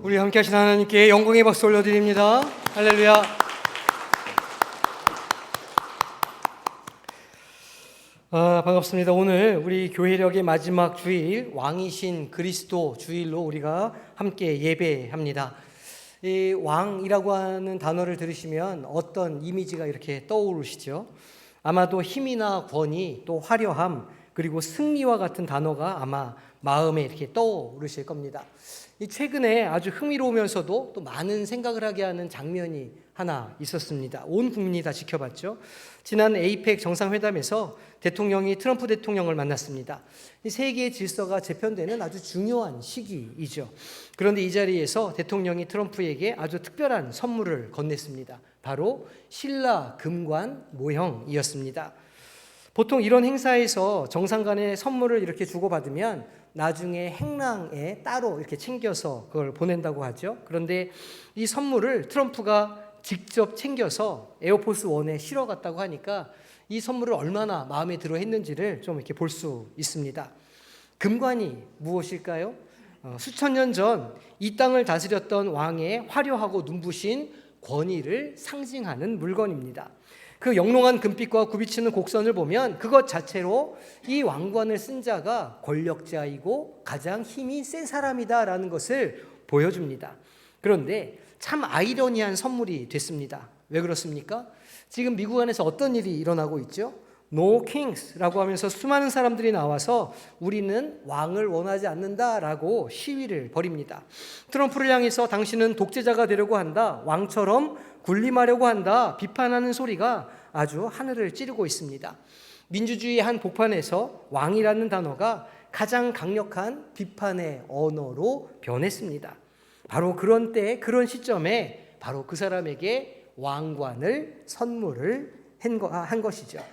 우리 함께 하신 하나님께 영광의 박수 올려드립니다. 할렐루야. 반갑습니다. 오늘 우리 교회력의 마지막 주일, 왕이신 그리스도 주일로 우리가 함께 예배합니다. 이 왕이라고 하는 단어를 들으시면 어떤 이미지가 이렇게 떠오르시죠? 아마도 힘이나 권위, 또 화려함, 그리고 승리와 같은 단어가 아마 마음에 이렇게 떠오르실 겁니다. 최근에 아주 흥미로우면서도 또 많은 생각을 하게 하는 장면이 하나 있었습니다. 온 국민이 다 지켜봤죠. 지난 에이펙 정상회담에서 대통령이 트럼프 대통령을 만났습니다. 이 세계의 질서가 재편되는 아주 중요한 시기이죠. 그런데 이 자리에서 대통령이 트럼프에게 아주 특별한 선물을 건넸습니다. 바로 신라 금관 모형이었습니다. 보통 이런 행사에서 정상 간에 선물을 이렇게 주고받으면 나중에 행랑에 따로 이렇게 챙겨서 그걸 보낸다고 하죠. 그런데 이 선물을 트럼프가 직접 챙겨서 에어포스 1에 실어 갔다고 하니까 이 선물을 얼마나 마음에 들어 했는지를 좀 이렇게 볼 수 있습니다. 금관이 무엇일까요? 수천 년 전 이 땅을 다스렸던 왕의 화려하고 눈부신 권위를 상징하는 물건입니다. 그 영롱한 금빛과 굽이치는 곡선을 보면 그것 자체로 이 왕관을 쓴 자가 권력자이고 가장 힘이 센 사람이다라는 것을 보여줍니다. 그런데 참 아이러니한 선물이 됐습니다. 왜 그렇습니까? 지금 미국 안에서 어떤 일이 일어나고 있죠? No Kings라고 하면서 수많은 사람들이 나와서 우리는 왕을 원하지 않는다라고 시위를 벌입니다. 트럼프를 향해서 당신은 독재자가 되려고 한다, 왕처럼 군림하려고 한다 비판하는 소리가 아주 하늘을 찌르고 있습니다. 민주주의의 한 복판에서 왕이라는 단어가 가장 강력한 비판의 언어로 변했습니다. 바로 그런 때, 그런 시점에 바로 그 사람에게 왕관을 선물을 한 것이죠.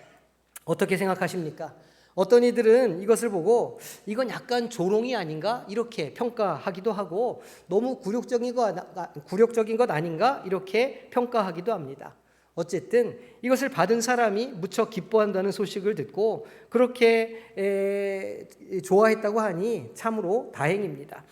어떻게 생각하십니까? 어떤 이들은 이것을 보고 이건 약간 조롱이 아닌가? 이렇게 평가하기도 하고 너무 굴욕적인 것 아닌가? 이렇게 평가하기도 합니다. 어쨌든 이것을 받은 사람이 무척 기뻐한다는 소식을 듣고 그렇게 좋아했다고 하니 참으로 다행입니다.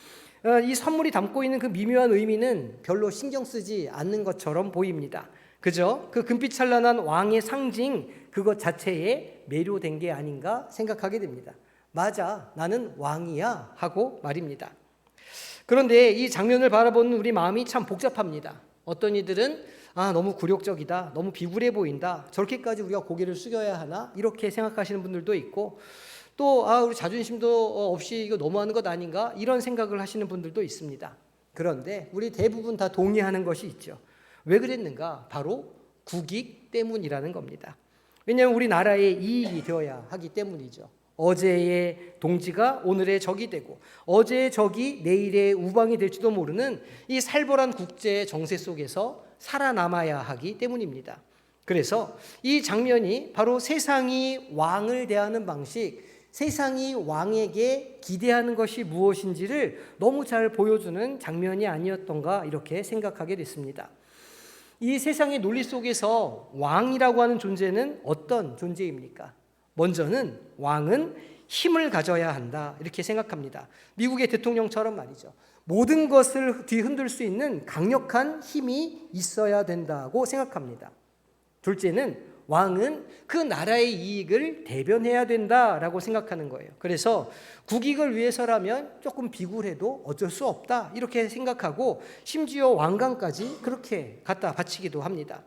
이 선물이 담고 있는 그 미묘한 의미는 별로 신경 쓰지 않는 것처럼 보입니다. 그저 그 금빛 찬란한 왕의 상징 그것 자체에 매료된 게 아닌가 생각하게 됩니다. 맞아, 나는 왕이야 하고 말입니다. 그런데 이 장면을 바라보는 우리 마음이 참 복잡합니다. 어떤 이들은 너무 굴욕적이다, 너무 비굴해 보인다, 저렇게까지 우리가 고개를 숙여야 하나 이렇게 생각하시는 분들도 있고 또 우리 자존심도 없이 이거 너무하는 것 아닌가 이런 생각을 하시는 분들도 있습니다. 그런데 우리 대부분 다 동의하는 것이 있죠. 왜 그랬는가? 바로 국익 때문이라는 겁니다. 왜냐하면 우리나라의 이익이 되어야 하기 때문이죠. 어제의 동지가 오늘의 적이 되고 어제의 적이 내일의 우방이 될지도 모르는 이 살벌한 국제 정세 속에서 살아남아야 하기 때문입니다. 그래서 이 장면이 바로 세상이 왕을 대하는 방식, 세상이 왕에게 기대하는 것이 무엇인지를 너무 잘 보여주는 장면이 아니었던가 이렇게 생각하게 됐습니다. 이 세상의 논리 속에서 왕이라고 하는 존재는 어떤 존재입니까? 먼저는 왕은 힘을 가져야 한다 이렇게 생각합니다. 미국의 대통령처럼 말이죠. 모든 것을 뒤흔들 수 있는 강력한 힘이 있어야 된다고 생각합니다. 둘째는 왕은 그 나라의 이익을 대변해야 된다라고 생각하는 거예요. 그래서 국익을 위해서라면 조금 비굴해도 어쩔 수 없다 이렇게 생각하고 심지어 왕관까지 그렇게 갖다 바치기도 합니다.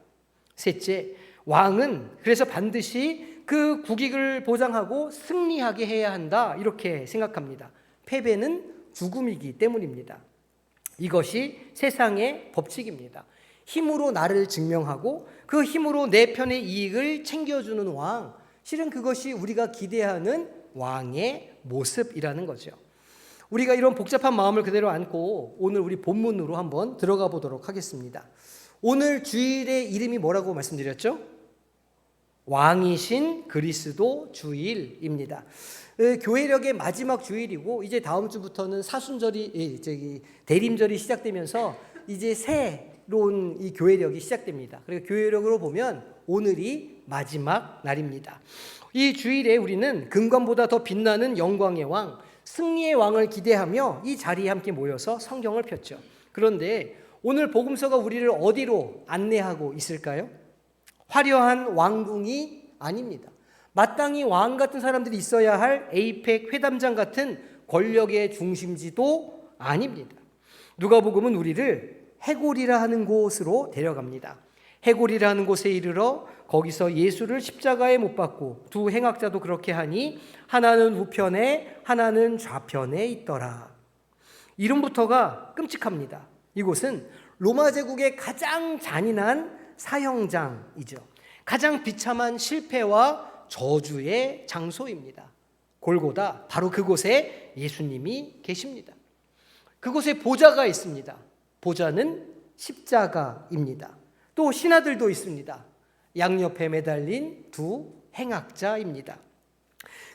셋째, 왕은 그래서 반드시 그 국익을 보장하고 승리하게 해야 한다 이렇게 생각합니다. 패배는 죽음이기 때문입니다. 이것이 세상의 법칙입니다. 힘으로 나를 증명하고 그 힘으로 내 편의 이익을 챙겨주는 왕, 실은 그것이 우리가 기대하는 왕의 모습이라는 거죠. 우리가 이런 복잡한 마음을 그대로 안고 오늘 우리 본문으로 한번 들어가 보도록 하겠습니다. 오늘 주일의 이름이 뭐라고 말씀드렸죠? 왕이신 그리스도 주일입니다. 교회력의 마지막 주일이고 이제 다음 주부터는 대림절이 시작되면서 이제 새로운 이 교회력이 시작됩니다. 그리고 교회력으로 보면 오늘이 마지막 날입니다. 이 주일에 우리는 금관보다 더 빛나는 영광의 왕, 승리의 왕을 기대하며 이 자리에 함께 모여서 성경을 폈죠. 그런데 오늘 복음서가 우리를 어디로 안내하고 있을까요? 화려한 왕궁이 아닙니다. 마땅히 왕 같은 사람들이 있어야 할 에이펙 회담장 같은 권력의 중심지도 아닙니다. 누가복음은 우리를 해골이라 하는 곳으로 데려갑니다. 해골이라 하는 곳에 이르러 거기서 예수를 십자가에 못 박고 두 행악자도 그렇게 하니 하나는 우편에 하나는 좌편에 있더라. 이름부터가 끔찍합니다. 이곳은 로마 제국의 가장 잔인한 사형장이죠. 가장 비참한 실패와 저주의 장소입니다. 골고다, 바로 그곳에 예수님이 계십니다. 그곳에 보좌가 있습니다. 보좌는 십자가입니다. 또 신하들도 있습니다. 양옆에 매달린 두 행악자입니다.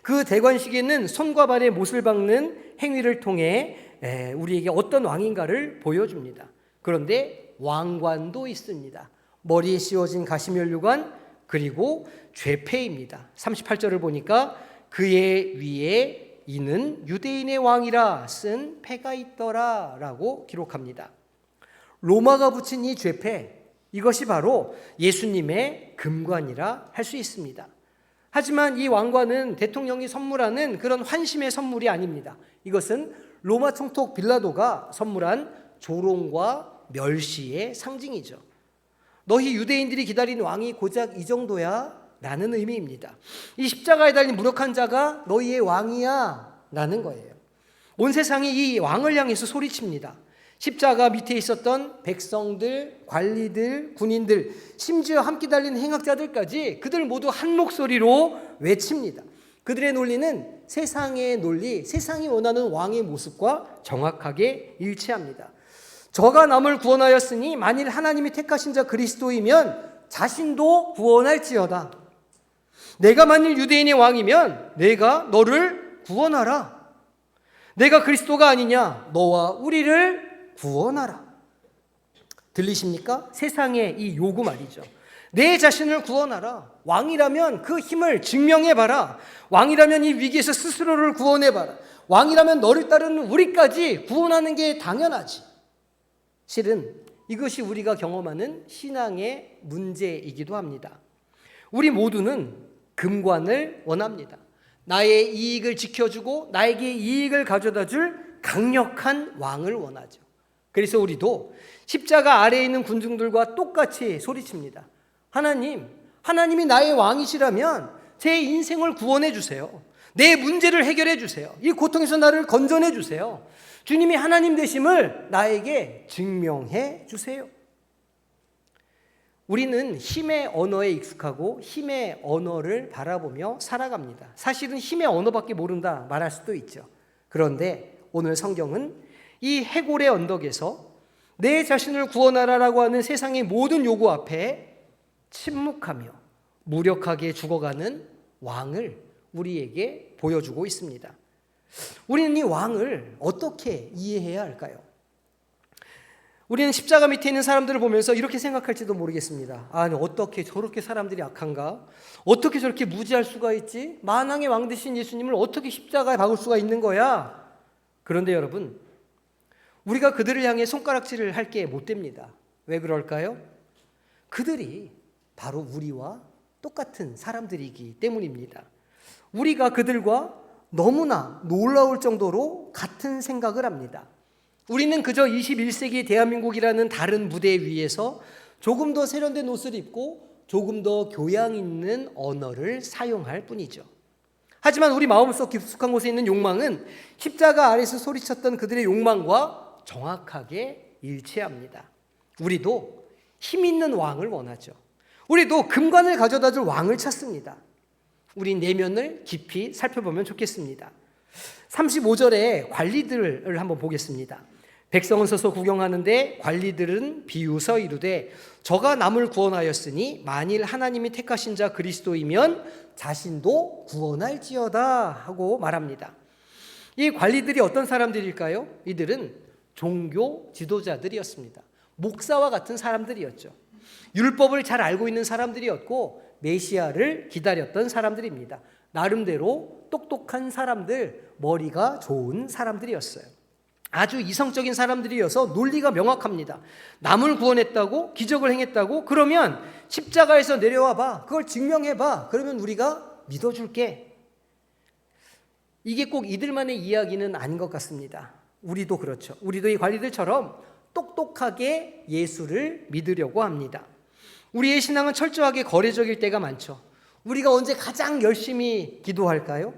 그 대관식에는 손과 발에 못을 박는 행위를 통해 우리에게 어떤 왕인가를 보여줍니다. 그런데 왕관도 있습니다. 머리에 씌워진 가시면류관, 그리고 죄패입니다. 38절을 보니까 그의 위에 이는 유대인의 왕이라 쓴 패가 있더라 라고 기록합니다. 로마가 붙인 이 죄패, 이것이 바로 예수님의 금관이라 할 수 있습니다. 하지만 이 왕관은 대통령이 선물하는 그런 환심의 선물이 아닙니다. 이것은 로마 총독 빌라도가 선물한 조롱과 멸시의 상징이죠. 너희 유대인들이 기다린 왕이 고작 이 정도야? 라는 의미입니다. 이 십자가에 달린 무력한 자가 너희의 왕이야? 라는 거예요. 온 세상이 이 왕을 향해서 소리칩니다. 십자가 밑에 있었던 백성들, 관리들, 군인들, 심지어 함께 달린 행악자들까지 그들 모두 한 목소리로 외칩니다. 그들의 논리는 세상의 논리, 세상이 원하는 왕의 모습과 정확하게 일치합니다. 저가 남을 구원하였으니 만일 하나님이 택하신 자 그리스도이면 자신도 구원할지어다. 내가 만일 유대인의 왕이면 내가 너를 구원하라. 내가 그리스도가 아니냐? 너와 우리를 구원하라. 들리십니까? 세상의 이 요구 말이죠. 내 자신을 구원하라. 왕이라면 그 힘을 증명해봐라. 왕이라면 이 위기에서 스스로를 구원해봐라. 왕이라면 너를 따르는 우리까지 구원하는 게 당연하지. 실은 이것이 우리가 경험하는 신앙의 문제이기도 합니다. 우리 모두는 금관을 원합니다. 나의 이익을 지켜주고 나에게 이익을 가져다 줄 강력한 왕을 원하죠. 그래서 우리도 십자가 아래에 있는 군중들과 똑같이 소리칩니다. 하나님이 나의 왕이시라면 제 인생을 구원해 주세요. 내 문제를 해결해 주세요. 이 고통에서 나를 건져내 주세요. 주님이 하나님 되심을 나에게 증명해 주세요. 우리는 힘의 언어에 익숙하고 힘의 언어를 바라보며 살아갑니다. 사실은 힘의 언어밖에 모른다 말할 수도 있죠. 그런데 오늘 성경은 이 해골의 언덕에서 내 자신을 구원하라라고 하는 세상의 모든 요구 앞에 침묵하며 무력하게 죽어가는 왕을 우리에게 보여주고 있습니다. 우리는 이 왕을 어떻게 이해해야 할까요? 우리는 십자가 밑에 있는 사람들을 보면서 이렇게 생각할지도 모르겠습니다. 아니, 어떻게 저렇게 사람들이 악한가? 어떻게 저렇게 무지할 수가 있지? 만왕의 왕 되신 예수님을 어떻게 십자가에 박을 수가 있는 거야? 그런데 여러분, 우리가 그들을 향해 손가락질을 할 게 못 됩니다. 왜 그럴까요? 그들이 바로 우리와 똑같은 사람들이기 때문입니다. 우리가 그들과 너무나 놀라울 정도로 같은 생각을 합니다. 우리는 그저 21세기 대한민국이라는 다른 무대 위에서 조금 더 세련된 옷을 입고 조금 더 교양 있는 언어를 사용할 뿐이죠. 하지만 우리 마음속 깊숙한 곳에 있는 욕망은 십자가 아래서 소리쳤던 그들의 욕망과 정확하게 일치합니다. 우리도 힘 있는 왕을 원하죠. 우리도 금관을 가져다 줄 왕을 찾습니다. 우리 내면을 깊이 살펴보면 좋겠습니다. 35절에 관리들을 한번 보겠습니다. 백성은 서서 구경하는데 관리들은 비웃어 이르되 저가 남을 구원하였으니 만일 하나님이 택하신 자 그리스도이면 자신도 구원할지어다 하고 말합니다. 이 관리들이 어떤 사람들일까요? 이들은 종교 지도자들이었습니다. 목사와 같은 사람들이었죠. 율법을 잘 알고 있는 사람들이었고 메시아를 기다렸던 사람들입니다. 나름대로 똑똑한 사람들, 머리가 좋은 사람들이었어요. 아주 이성적인 사람들이어서 논리가 명확합니다. 남을 구원했다고, 기적을 행했다고, 그러면 십자가에서 내려와 봐. 그걸 증명해 봐. 그러면 우리가 믿어줄게. 이게 꼭 이들만의 이야기는 아닌 것 같습니다. 우리도 그렇죠. 우리도 이 관리들처럼 똑똑하게 예수를 믿으려고 합니다. 우리의 신앙은 철저하게 거래적일 때가 많죠. 우리가 언제 가장 열심히 기도할까요?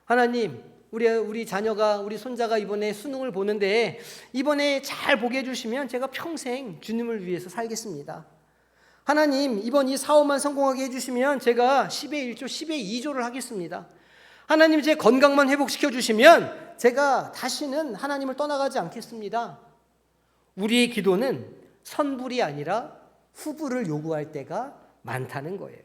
하나님, 우리 자녀가, 우리 손자가 이번에 수능을 보는데 이번에 잘 보게 해주시면 제가 평생 주님을 위해서 살겠습니다. 하나님, 이번 이 사업만 성공하게 해주시면 제가 10의 1조, 10의 2조를 하겠습니다. 하나님, 제 건강만 회복시켜 주시면 제가 다시는 하나님을 떠나가지 않겠습니다. 우리의 기도는 선불이 아니라 후불을 요구할 때가 많다는 거예요.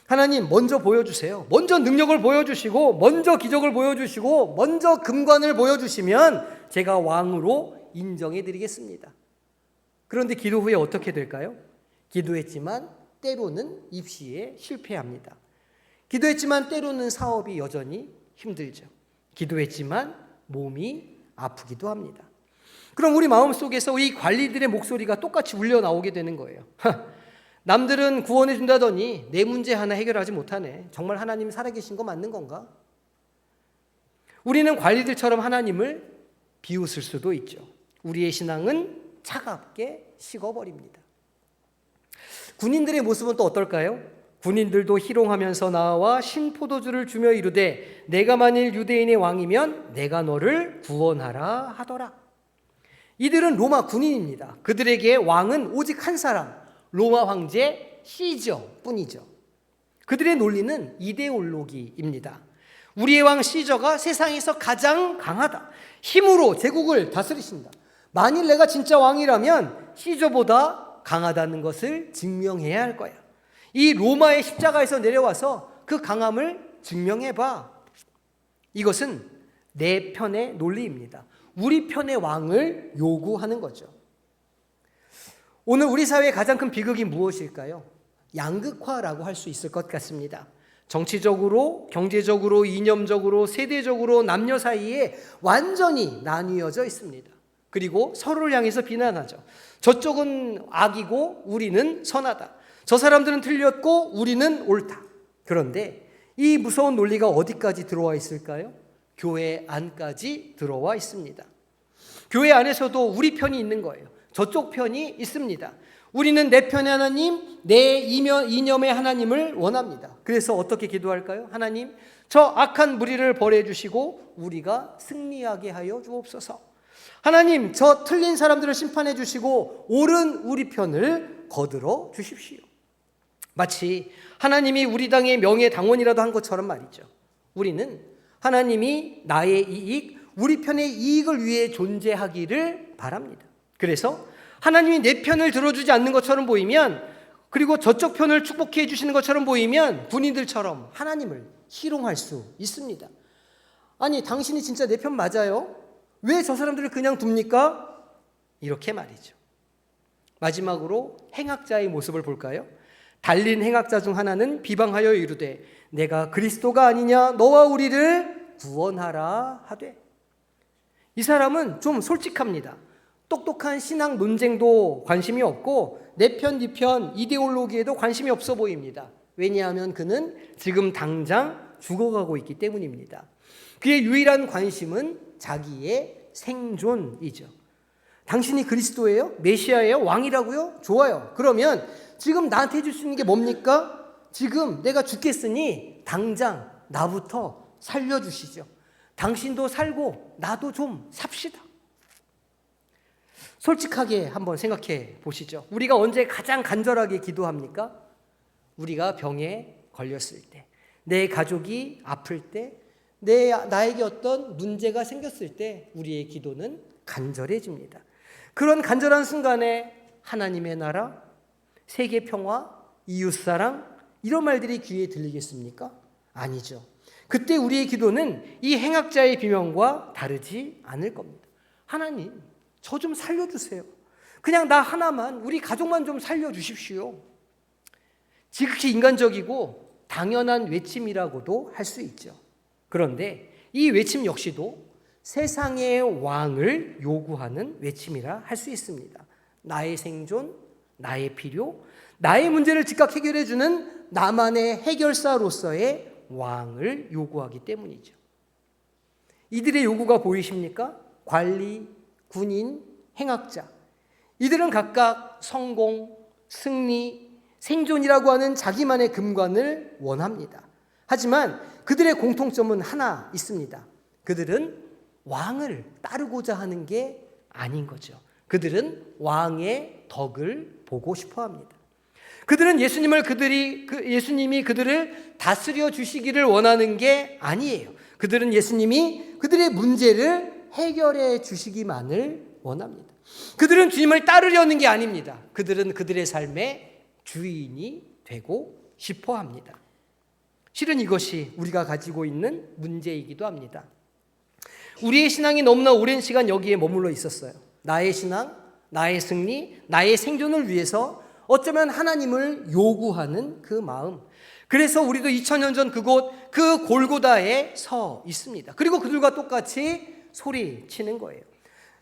하나님, 먼저 보여주세요. 먼저 능력을 보여주시고, 먼저 기적을 보여주시고, 먼저 금관을 보여주시면 제가 왕으로 인정해드리겠습니다. 그런데 기도 후에 어떻게 될까요? 기도했지만 때로는 입시에 실패합니다. 기도했지만 때로는 사업이 여전히 힘들죠. 기도했지만 몸이 아프기도 합니다. 그럼 우리 마음속에서 이 관리들의 목소리가 똑같이 울려 나오게 되는 거예요. 남들은 구원해 준다더니 내 문제 하나 해결하지 못하네. 정말 하나님이 살아계신 거 맞는 건가? 우리는 관리들처럼 하나님을 비웃을 수도 있죠. 우리의 신앙은 차갑게 식어버립니다. 군인들의 모습은 또 어떨까요? 군인들도 희롱하면서 나와 신포도주를 주며 이르되 내가 만일 유대인의 왕이면 내가 너를 구원하라 하더라. 이들은 로마 군인입니다. 그들에게 왕은 오직 한 사람, 로마 황제 시저 뿐이죠. 그들의 논리는 이데올로기입니다. 우리의 왕 시저가 세상에서 가장 강하다. 힘으로 제국을 다스리신다. 만일 내가 진짜 왕이라면 시저보다 강하다는 것을 증명해야 할 거야. 이 로마의 십자가에서 내려와서 그 강함을 증명해봐. 이것은 내 편의 논리입니다. 우리 편의 왕을 요구하는 거죠. 오늘 우리 사회의 가장 큰 비극이 무엇일까요? 양극화라고 할 수 있을 것 같습니다. 정치적으로, 경제적으로, 이념적으로, 세대적으로 남녀 사이에 완전히 나뉘어져 있습니다. 그리고 서로를 향해서 비난하죠. 저쪽은 악이고 우리는 선하다. 저 사람들은 틀렸고 우리는 옳다. 그런데 이 무서운 논리가 어디까지 들어와 있을까요? 교회 안까지 들어와 있습니다. 교회 안에서도 우리 편이 있는 거예요. 저쪽 편이 있습니다. 우리는 내 편의 하나님, 내 이념의 하나님을 원합니다. 그래서 어떻게 기도할까요? 하나님, 저 악한 무리를 벌해 주시고 우리가 승리하게 하여 주옵소서. 하나님, 저 틀린 사람들을 심판해 주시고 옳은 우리 편을 거들어 주십시오. 마치 하나님이 우리 당의 명예당원이라도 한 것처럼 말이죠. 우리는 하나님이 나의 이익, 우리 편의 이익을 위해 존재하기를 바랍니다. 그래서 하나님이 내 편을 들어주지 않는 것처럼 보이면, 그리고 저쪽 편을 축복해 주시는 것처럼 보이면 군인들처럼 하나님을 희롱할 수 있습니다. 아니, 당신이 진짜 내 편 맞아요? 왜 저 사람들을 그냥 둡니까? 이렇게 말이죠. 마지막으로 행악자의 모습을 볼까요? 달린 행악자 중 하나는 비방하여 이르되 내가 그리스도가 아니냐 너와 우리를 구원하라 하되. 이 사람은 좀 솔직합니다. 똑똑한 신앙 논쟁도 관심이 없고 내 편, 네 편 이데올로기에도 관심이 없어 보입니다. 왜냐하면 그는 지금 당장 죽어가고 있기 때문입니다. 그의 유일한 관심은 자기의 생존이죠. 당신이 그리스도예요? 메시아예요? 왕이라고요? 좋아요. 그러면 지금 나한테 해줄 수 있는 게 뭡니까? 지금 내가 죽겠으니 당장 나부터 살려주시죠. 당신도 살고 나도 좀 삽시다. 솔직하게 한번 생각해 보시죠. 우리가 언제 가장 간절하게 기도합니까? 우리가 병에 걸렸을 때, 내 가족이 아플 때, 나에게 어떤 문제가 생겼을 때 우리의 기도는 간절해집니다. 그런 간절한 순간에 하나님의 나라, 세계 평화, 이웃사랑 이런 말들이 귀에 들리겠습니까? 아니죠. 그때 우리의 기도는 이 행악자의 비명과 다르지 않을 겁니다. 하나님, 저 좀 살려주세요. 그냥 나 하나만, 우리 가족만 좀 살려주십시오. 지극히 인간적이고 당연한 외침이라고도 할 수 있죠. 그런데 이 외침 역시도 세상의 왕을 요구하는 외침이라 할 수 있습니다. 나의 생존, 나의 필요, 나의 문제를 즉각 해결해주는 나만의 해결사로서의 왕을 요구하기 때문이죠. 이들의 요구가 보이십니까? 관리, 군인, 행학자. 이들은 각각 성공, 승리, 생존이라고 하는 자기만의 금관을 원합니다. 하지만 그들의 공통점은 하나 있습니다. 그들은 왕을 따르고자 하는 게 아닌 거죠. 그들은 왕의 덕을 보고 싶어 합니다. 그들은 예수님이 그들을 다스려 주시기를 원하는 게 아니에요. 그들은 예수님이 그들의 문제를 해결해 주시기만을 원합니다. 그들은 주님을 따르려는 게 아닙니다. 그들은 그들의 삶의 주인이 되고 싶어 합니다. 실은 이것이 우리가 가지고 있는 문제이기도 합니다. 우리의 신앙이 너무나 오랜 시간 여기에 머물러 있었어요. 나의 신앙, 나의 승리, 나의 생존을 위해서 어쩌면 하나님을 요구하는 그 마음. 그래서 우리도 2000년 전 그곳 그 골고다에 서 있습니다. 그리고 그들과 똑같이 소리치는 거예요.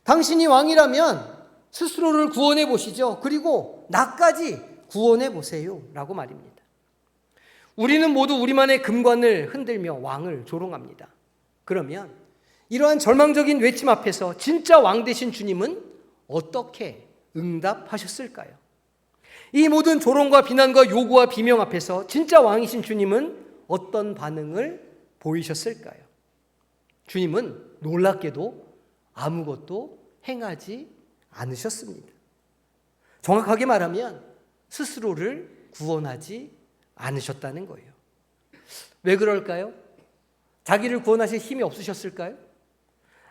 당신이 왕이라면 스스로를 구원해 보시죠. 그리고 나까지 구원해 보세요 라고 말입니다. 우리는 모두 우리만의 금관을 흔들며 왕을 조롱합니다. 그러면 이러한 절망적인 외침 앞에서 진짜 왕 되신 주님은 어떻게 응답하셨을까요? 이 모든 조롱과 비난과 요구와 비명 앞에서 진짜 왕이신 주님은 어떤 반응을 보이셨을까요? 주님은 놀랍게도 아무것도 행하지 않으셨습니다. 정확하게 말하면 스스로를 구원하지 않으셨다는 거예요. 왜 그럴까요? 자기를 구원하실 힘이 없으셨을까요?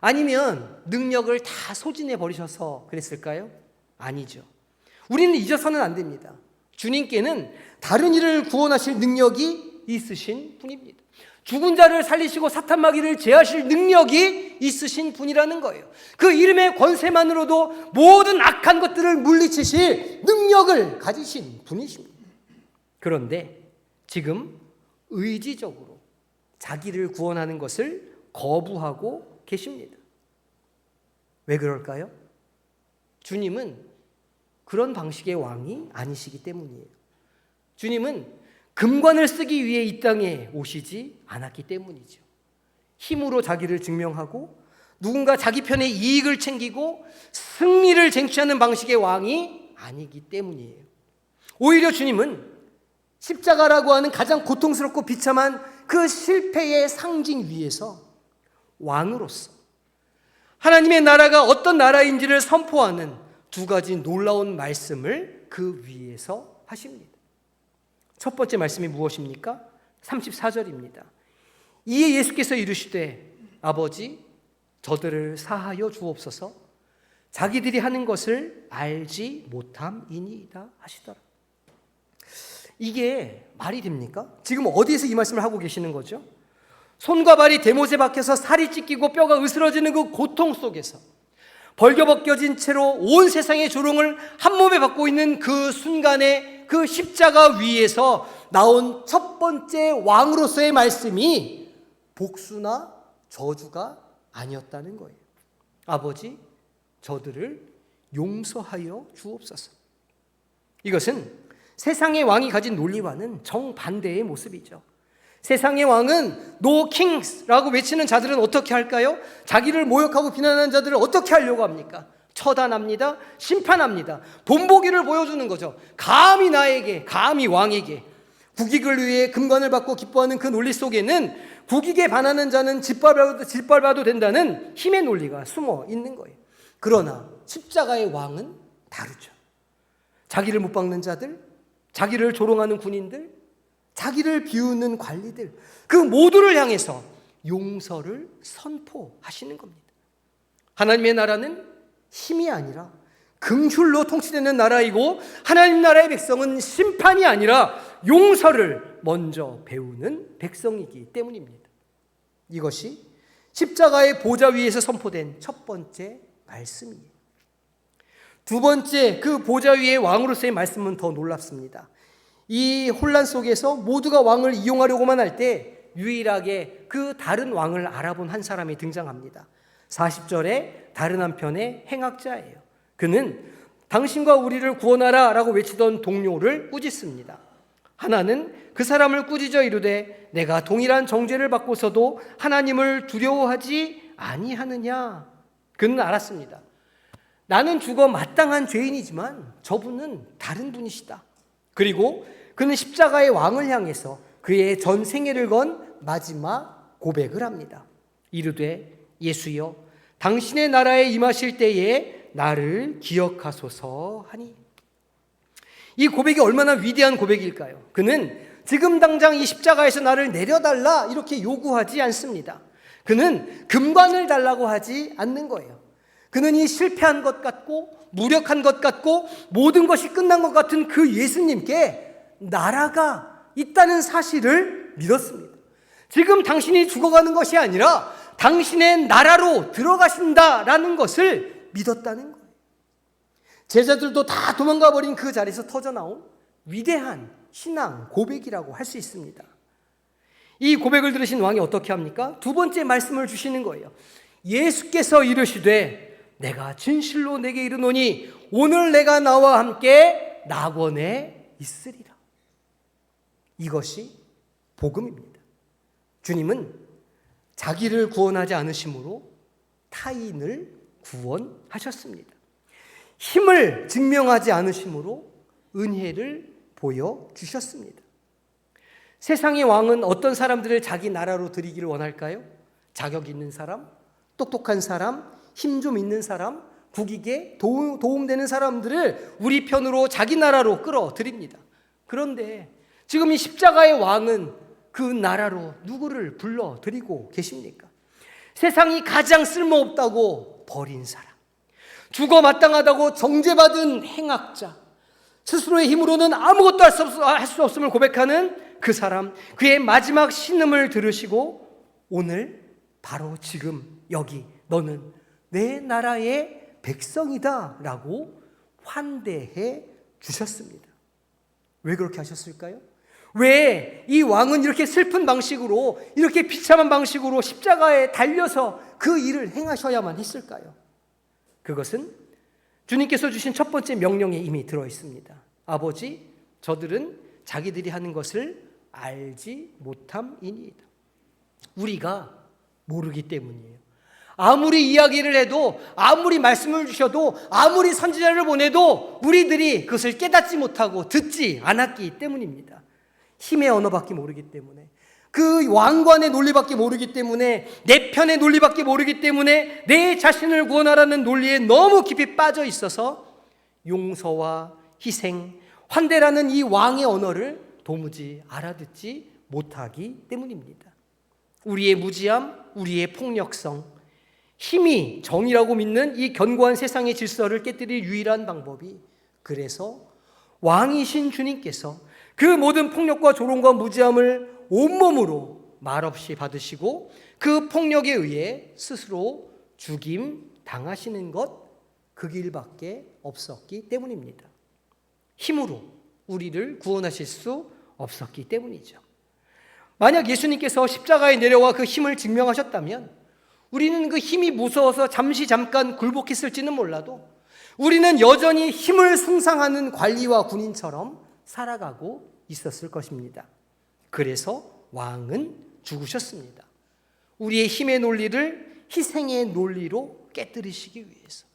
아니면 능력을 다 소진해 버리셔서 그랬을까요? 아니죠. 우리는 잊어서는 안 됩니다. 주님께는 다른 이를 구원하실 능력이 있으신 분입니다. 죽은 자를 살리시고 사탄 마귀를 제하실 능력이 있으신 분이라는 거예요. 그 이름의 권세만으로도 모든 악한 것들을 물리치실 능력을 가지신 분이십니다. 그런데 지금 의지적으로 자기를 구원하는 것을 거부하고 계십니다. 왜 그럴까요? 주님은 그런 방식의 왕이 아니시기 때문이에요. 주님은 금관을 쓰기 위해 이 땅에 오시지 않았기 때문이죠. 힘으로 자기를 증명하고 누군가 자기 편의 이익을 챙기고 승리를 쟁취하는 방식의 왕이 아니기 때문이에요. 오히려 주님은 십자가라고 하는 가장 고통스럽고 비참한 그 실패의 상징 위에서 왕으로서 하나님의 나라가 어떤 나라인지를 선포하는 두 가지 놀라운 말씀을 그 위에서 하십니다. 첫 번째 말씀이 무엇입니까? 34절입니다. 이에 예수께서 이르시되 아버지 저들을 사하여 주옵소서 자기들이 하는 것을 알지 못함이니이다 하시더라. 이게 말이 됩니까? 지금 어디에서 이 말씀을 하고 계시는 거죠? 손과 발이 대못에 박혀서 살이 찢기고 뼈가 으스러지는 그 고통 속에서 벌겨벗겨진 채로 온 세상의 조롱을 한 몸에 받고 있는 그 순간에 그 십자가 위에서 나온 첫 번째 왕으로서의 말씀이 복수나 저주가 아니었다는 거예요. 아버지 저들을 용서하여 주옵소서. 이것은 세상의 왕이 가진 논리와는 정반대의 모습이죠. 세상의 왕은 No Kings라고 외치는 자들은 어떻게 할까요? 자기를 모욕하고 비난하는 자들을 어떻게 하려고 합니까? 처단합니다. 심판합니다. 본보기를 보여주는 거죠. 감히 나에게, 감히 왕에게 국익을 위해 금관을 받고 기뻐하는 그 논리 속에는 국익에 반하는 자는 짓밟아도 된다는 힘의 논리가 숨어 있는 거예요. 그러나 십자가의 왕은 다르죠. 자기를 못 박는 자들, 자기를 조롱하는 군인들, 자기를 비웃는 관리들, 그 모두를 향해서 용서를 선포하시는 겁니다. 하나님의 나라는 힘이 아니라 긍휼로 통치되는 나라이고 하나님 나라의 백성은 심판이 아니라 용서를 먼저 배우는 백성이기 때문입니다. 이것이 십자가의 보좌 위에서 선포된 첫 번째 말씀이에요. 두 번째 그 보좌 위의 왕으로서의 말씀은 더 놀랍습니다. 이 혼란 속에서 모두가 왕을 이용하려고만 할 때 유일하게 그 다른 왕을 알아본 한 사람이 등장합니다. 40절에 다른 한편의 행악자예요. 그는 당신과 우리를 구원하라 라고 외치던 동료를 꾸짖습니다. 하나는 그 사람을 꾸짖어 이르되 내가 동일한 정죄를 받고서도 하나님을 두려워하지 아니하느냐. 그는 알았습니다. 나는 죽어 마땅한 죄인이지만 저분은 다른 분이시다. 그리고 그는 십자가의 왕을 향해서 그의 전 생애를 건 마지막 고백을 합니다. 이르되 예수여 당신의 나라에 임하실 때에 나를 기억하소서 하니. 이 고백이 얼마나 위대한 고백일까요? 그는 지금 당장 이 십자가에서 나를 내려달라 이렇게 요구하지 않습니다. 그는 금관을 달라고 하지 않는 거예요. 그는 이 실패한 것 같고 무력한 것 같고 모든 것이 끝난 것 같은 그 예수님께 나라가 있다는 사실을 믿었습니다. 지금 당신이 죽어가는 것이 아니라 당신의 나라로 들어가신다라는 것을 믿었다는 거예요. 제자들도 다 도망가 버린 그 자리에서 터져나온 위대한 신앙 고백이라고 할 수 있습니다. 이 고백을 들으신 왕이 어떻게 합니까? 두 번째 말씀을 주시는 거예요. 예수께서 이르시되 내가 진실로 내게 이르노니 오늘 내가 나와 함께 낙원에 있으리라. 이것이 복음입니다. 주님은 자기를 구원하지 않으심으로 타인을 구원하셨습니다. 힘을 증명하지 않으심으로 은혜를 보여주셨습니다. 세상의 왕은 어떤 사람들을 자기 나라로 들이기를 원할까요? 자격 있는 사람, 똑똑한 사람, 힘 좀 있는 사람, 국익에 도움되는 사람들을 우리 편으로 자기 나라로 끌어들입니다. 그런데 지금 이 십자가의 왕은 그 나라로 누구를 불러들이고 계십니까? 세상이 가장 쓸모없다고 버린 사람, 죽어 마땅하다고 정죄받은 행악자, 스스로의 힘으로는 아무것도 할 수 없음을 고백하는 그 사람, 그의 마지막 신음을 들으시고 오늘 바로 지금 여기 너는 내 나라의 백성이다 라고 환대해 주셨습니다. 왜 그렇게 하셨을까요? 왜 이 왕은 이렇게 슬픈 방식으로, 이렇게 비참한 방식으로 십자가에 달려서 그 일을 행하셔야만 했을까요? 그것은 주님께서 주신 첫 번째 명령에 이미 들어 있습니다. 아버지, 저들은 자기들이 하는 것을 알지 못함이니이다. 우리가 모르기 때문이에요. 아무리 이야기를 해도, 아무리 말씀을 주셔도, 아무리 선지자를 보내도 우리들이 그것을 깨닫지 못하고 듣지 않았기 때문입니다. 힘의 언어밖에 모르기 때문에, 그 왕관의 논리밖에 모르기 때문에, 내 편의 논리밖에 모르기 때문에, 내 자신을 구원하라는 논리에 너무 깊이 빠져 있어서 용서와 희생, 환대라는 이 왕의 언어를 도무지 알아듣지 못하기 때문입니다. 우리의 무지함, 우리의 폭력성, 힘이 정의라고 믿는 이 견고한 세상의 질서를 깨뜨릴 유일한 방법이, 그래서 왕이신 주님께서 그 모든 폭력과 조롱과 무지함을 온몸으로 말없이 받으시고 그 폭력에 의해 스스로 죽임 당하시는 것, 그 길밖에 없었기 때문입니다. 힘으로 우리를 구원하실 수 없었기 때문이죠. 만약 예수님께서 십자가에 내려와 그 힘을 증명하셨다면 우리는 그 힘이 무서워서 잠깐 굴복했을지는 몰라도 우리는 여전히 힘을 숭상하는 관리와 군인처럼 살아가고 있었을 것입니다. 그래서 왕은 죽으셨습니다. 우리의 힘의 논리를 희생의 논리로 깨뜨리시기 위해서,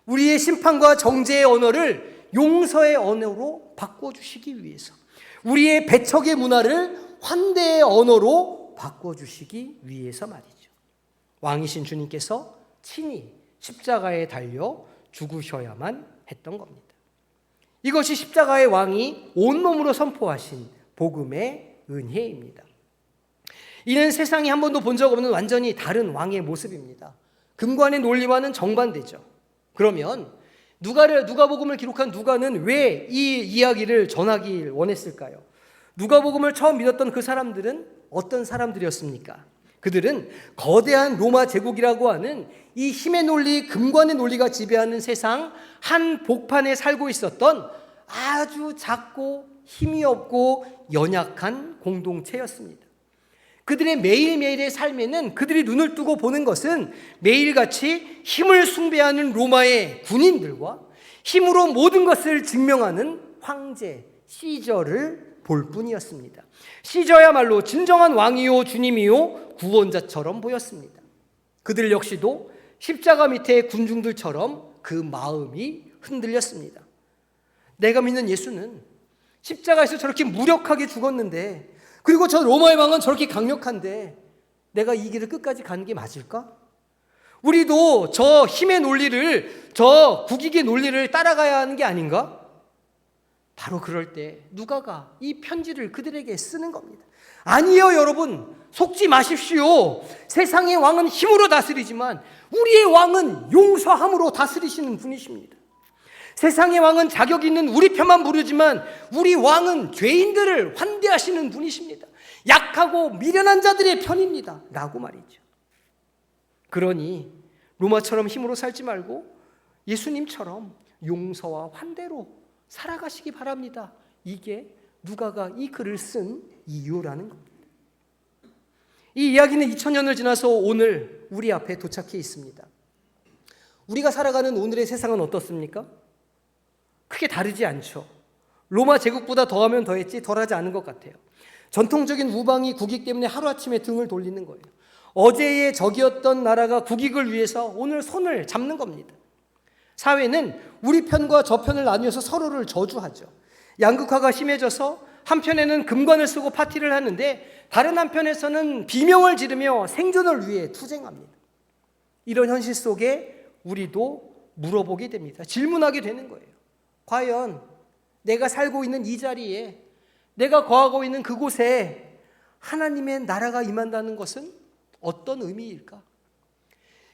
우리의 심판과 정죄의 언어를 용서의 언어로 바꿔주시기 위해서, 우리의 배척의 문화를 환대의 언어로 바꿔주시기 위해서 말이죠. 왕이신 주님께서 친히 십자가에 달려 죽으셔야만 했던 겁니다. 이것이 십자가의 왕이 온몸으로 선포하신 복음의 은혜입니다. 이는 세상이 한 번도 본 적 없는 완전히 다른 왕의 모습입니다. 금관의 논리와는 정반대죠. 그러면 누가복음을 기록한 누가는 왜 이 이야기를 전하길 원했을까요? 누가복음을 처음 믿었던 그 사람들은 어떤 사람들이었습니까? 그들은 거대한 로마 제국이라고 하는 이 힘의 논리, 금관의 논리가 지배하는 세상 한 복판에 살고 있었던 아주 작고 힘이 없고 연약한 공동체였습니다. 그들의 매일매일의 삶에는 그들이 눈을 뜨고 보는 것은 매일같이 힘을 숭배하는 로마의 군인들과 힘으로 모든 것을 증명하는 황제 시저를 볼 뿐이었습니다. 시저야말로 진정한 왕이요 주님이요 구원자처럼 보였습니다. 그들 역시도 십자가 밑에 군중들처럼 그 마음이 흔들렸습니다. 내가 믿는 예수는 십자가에서 저렇게 무력하게 죽었는데, 그리고 저 로마의 왕은 저렇게 강력한데 내가 이 길을 끝까지 가는 게 맞을까? 우리도 저 힘의 논리를, 저 국익의 논리를 따라가야 하는 게 아닌가? 바로 그럴 때 누가가 이 편지를 그들에게 쓰는 겁니다. 아니요, 여러분, 속지 마십시오. 세상의 왕은 힘으로 다스리지만 우리의 왕은 용서함으로 다스리시는 분이십니다. 세상의 왕은 자격 있는 우리 편만 부르지만 우리 왕은 죄인들을 환대하시는 분이십니다. 약하고 미련한 자들의 편입니다. 라고 말이죠. 그러니 로마처럼 힘으로 살지 말고 예수님처럼 용서와 환대로 살아가시기 바랍니다. 이게 누가가 이 글을 쓴 이유라는 겁니다. 이 이야기는 2000년을 지나서 오늘 우리 앞에 도착해 있습니다. 우리가 살아가는 오늘의 세상은 어떻습니까? 크게 다르지 않죠. 로마 제국보다 더하면 더했지 덜하지 않은 것 같아요. 전통적인 우방이 국익 때문에 하루아침에 등을 돌리는 거예요. 어제의 적이었던 나라가 국익을 위해서 오늘 손을 잡는 겁니다. 사회는 우리 편과 저 편을 나뉘어서 서로를 저주하죠. 양극화가 심해져서 한편에는 금관을 쓰고 파티를 하는데 다른 한편에서는 비명을 지르며 생존을 위해 투쟁합니다. 이런 현실 속에 우리도 물어보게 됩니다. 질문하게 되는 거예요. 과연 내가 살고 있는 이 자리에, 내가 거하고 있는 그곳에 하나님의 나라가 임한다는 것은 어떤 의미일까?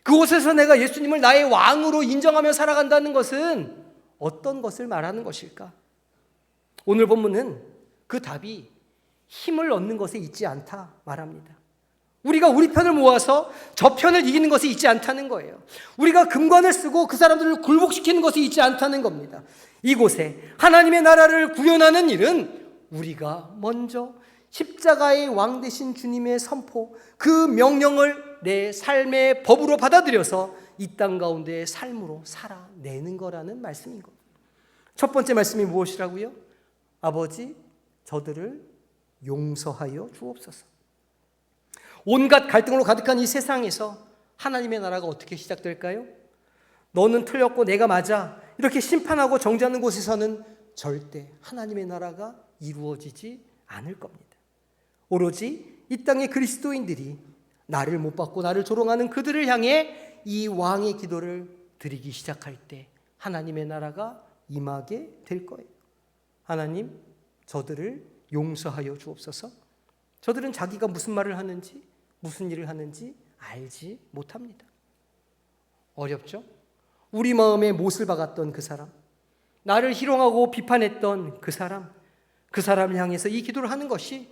그곳에서 내가 예수님을 나의 왕으로 인정하며 살아간다는 것은 어떤 것을 말하는 것일까? 오늘 본문은 그 답이 힘을 얻는 것에 있지 않다 말합니다. 우리가 우리 편을 모아서 저 편을 이기는 것에 있지 않다는 거예요. 우리가 금관을 쓰고 그 사람들을 굴복시키는 것에 있지 않다는 겁니다. 이곳에 하나님의 나라를 구현하는 일은 우리가 먼저 십자가의 왕 되신 주님의 선포, 그 명령을 내 삶의 법으로 받아들여서 이 땅 가운데의 삶으로 살아내는 거라는 말씀인 겁니다. 첫 번째 말씀이 무엇이라고요? 아버지, 저들을 용서하여 주옵소서. 온갖 갈등으로 가득한 이 세상에서 하나님의 나라가 어떻게 시작될까요? 너는 틀렸고 내가 맞아, 이렇게 심판하고 정죄하는 곳에서는 절대 하나님의 나라가 이루어지지 않을 겁니다. 오로지 이 땅의 그리스도인들이 나를 못 받고 나를 조롱하는 그들을 향해 이 왕의 기도를 드리기 시작할 때 하나님의 나라가 임하게 될 거예요. 하나님, 저들을 용서하여 주옵소서. 저들은 자기가 무슨 말을 하는지, 무슨 일을 하는지 알지 못합니다. 어렵죠? 우리 마음에 못을 박았던 그 사람, 나를 희롱하고 비판했던 그 사람을 향해서 이 기도를 하는 것이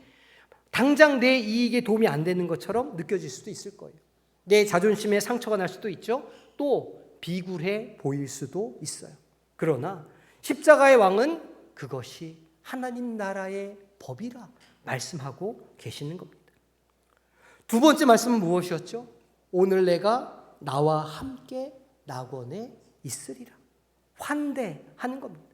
당장 내 이익에 도움이 안 되는 것처럼 느껴질 수도 있을 거예요. 내 자존심에 상처가 날 수도 있죠. 또 비굴해 보일 수도 있어요. 그러나 십자가의 왕은 그것이 하나님 나라의 법이라 말씀하고 계시는 겁니다. 두 번째 말씀은 무엇이었죠? 오늘 내가 나와 함께 낙원에 있으리라. 환대하는 겁니다.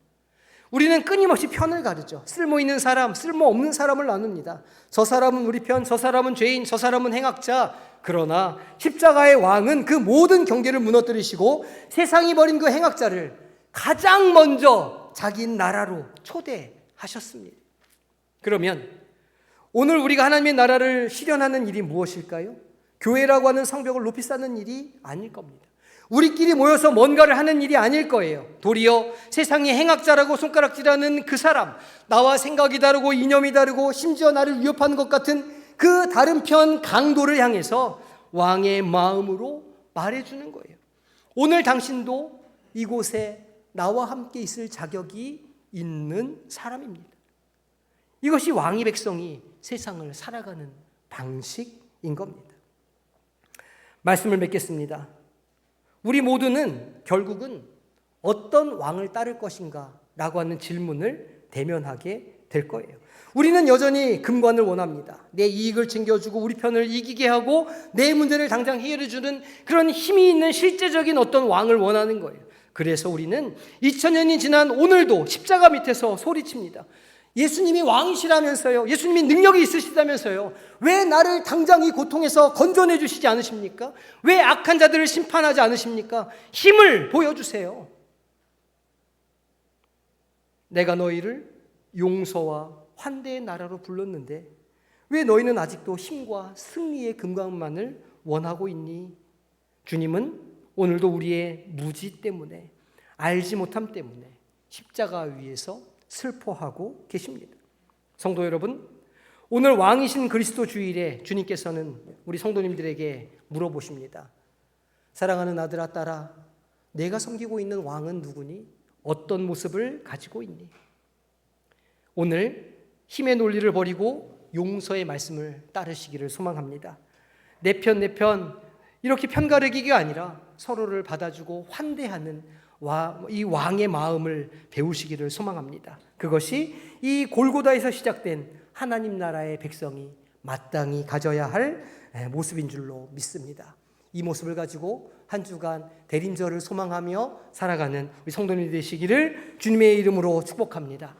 우리는 끊임없이 편을 가르죠. 쓸모 있는 사람, 쓸모 없는 사람을 나눕니다. 저 사람은 우리 편, 저 사람은 죄인, 저 사람은 행악자. 그러나 십자가의 왕은 그 모든 경계를 무너뜨리시고 세상이 버린 그 행악자를 가장 먼저 자기 나라로 초대하셨습니다. 그러면 오늘 우리가 하나님의 나라를 실현하는 일이 무엇일까요? 교회라고 하는 성벽을 높이 쌓는 일이 아닐 겁니다. 우리끼리 모여서 뭔가를 하는 일이 아닐 거예요. 도리어 세상의 행악자라고 손가락질하는 그 사람, 나와 생각이 다르고 이념이 다르고 심지어 나를 위협하는 것 같은 그 다른 편 강도를 향해서 왕의 마음으로 말해주는 거예요. 오늘 당신도 이곳에 나와 함께 있을 자격이 있는 사람입니다. 이것이 왕의 백성이 세상을 살아가는 방식인 겁니다. 말씀을 맺겠습니다. 우리 모두는 결국은 어떤 왕을 따를 것인가 라고 하는 질문을 대면하게 될 거예요. 우리는 여전히 금관을 원합니다. 내 이익을 챙겨주고 우리 편을 이기게 하고 내 문제를 당장 해결해주는 그런 힘이 있는 실제적인 어떤 왕을 원하는 거예요. 그래서 우리는 2000년이 지난 오늘도 십자가 밑에서 소리칩니다. 예수님이 왕이시라면서요. 예수님이 능력이 있으시다면서요. 왜 나를 당장 이 고통에서 건져내 주시지 않으십니까? 왜 악한 자들을 심판하지 않으십니까? 힘을 보여주세요. 내가 너희를 용서와 환대의 나라로 불렀는데 왜 너희는 아직도 힘과 승리의 금강만을 원하고 있니? 주님은 오늘도 우리의 무지 때문에, 알지 못함 때문에 십자가 위에서 슬퍼하고 계십니다. 성도 여러분, 오늘 왕이신 그리스도 주일에 주님께서는 우리 성도님들에게 물어보십니다. 사랑하는 아들아 딸아, 내가 섬기고 있는 왕은 누구니? 어떤 모습을 가지고 있니? 오늘 힘의 논리를 버리고 용서의 말씀을 따르시기를 소망합니다. 내 편 이렇게 편가르기가 아니라 서로를 받아주고 환대하는 이 왕의 마음을 배우시기를 소망합니다. 그것이 이 골고다에서 시작된 하나님 나라의 백성이 마땅히 가져야 할 모습인 줄로 믿습니다. 이 모습을 가지고 한 주간 대림절을 소망하며 살아가는 우리 성도님 되시기를 주님의 이름으로 축복합니다.